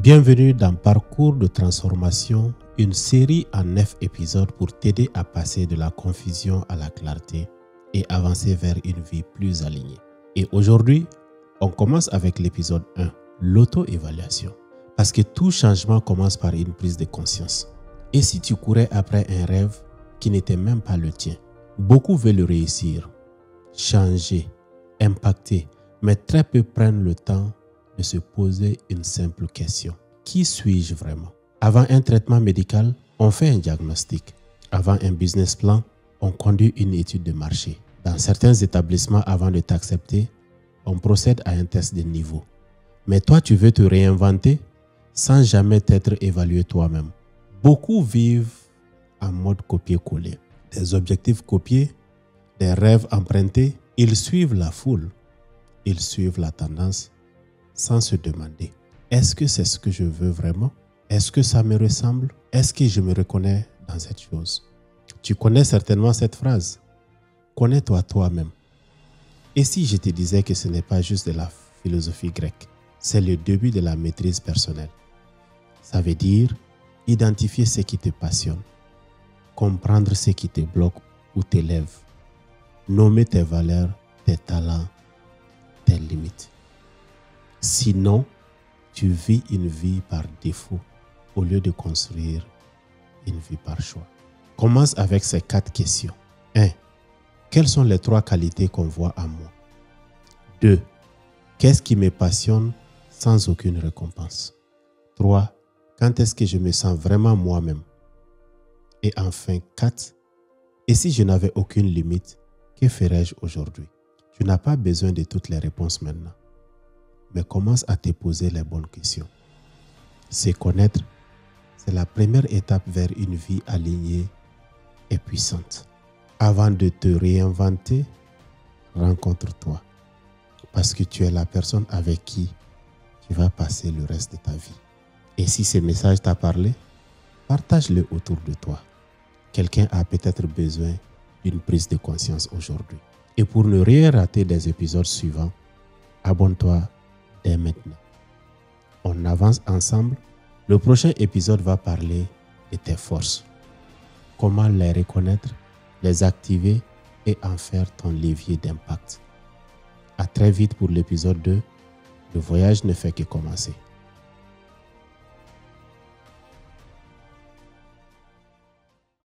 Bienvenue dans Parcours de transformation, une série en 9 épisodes pour t'aider à passer de la confusion à la clarté et avancer vers une vie plus alignée. Et aujourd'hui, on commence avec l'épisode 1, l'auto-évaluation. Parce que tout changement commence par une prise de conscience. Et si tu courais après un rêve qui n'était même pas le tien? Beaucoup veulent réussir, changer, impacter, mais très peu prennent le temps de se poser une simple question. Qui suis-je vraiment? Avant un traitement médical, on fait un diagnostic. Avant un business plan, on conduit une étude de marché. Dans certains établissements, avant de t'accepter, on procède à un test de niveau. Mais toi, tu veux te réinventer sans jamais t'être évalué toi-même. Beaucoup vivent en mode copier-coller. Des objectifs copiés, des rêves empruntés, ils suivent la foule, ils suivent la tendance sans se demander, est-ce que c'est ce que je veux vraiment? Est-ce que ça me ressemble? Est-ce que je me reconnais dans cette chose? Tu connais certainement cette phrase. Connais-toi toi-même. Et si je te disais que ce n'est pas juste de la philosophie grecque, c'est le début de la maîtrise personnelle. Ça veut dire identifier ce qui te passionne, comprendre ce qui te bloque ou t'élève, nommer tes valeurs, tes talents, tes limites. Sinon, tu vis une vie par défaut au lieu de construire une vie par choix. Commence avec ces 4 questions. 1. Quelles sont les 3 qualités qu'on voit en moi? 2. Qu'est-ce qui me passionne sans aucune récompense? 3. Quand est-ce que je me sens vraiment moi-même? Et enfin, 4. Et si je n'avais aucune limite, que ferais-je aujourd'hui? Tu n'as pas besoin de toutes les réponses maintenant. Mais commence à te poser les bonnes questions. Se connaître, c'est la première étape vers une vie alignée et puissante. Avant de te réinventer, rencontre-toi. Parce que tu es la personne avec qui tu vas passer le reste de ta vie. Et si ce message t'a parlé, partage-le autour de toi. Quelqu'un a peut-être besoin d'une prise de conscience aujourd'hui. Et pour ne rien rater des épisodes suivants, abonne-toi dès maintenant. On avance ensemble. Le prochain épisode va parler de tes forces. Comment les reconnaître, les activer et en faire ton levier d'impact. À très vite pour l'épisode 2. Le voyage ne fait que commencer.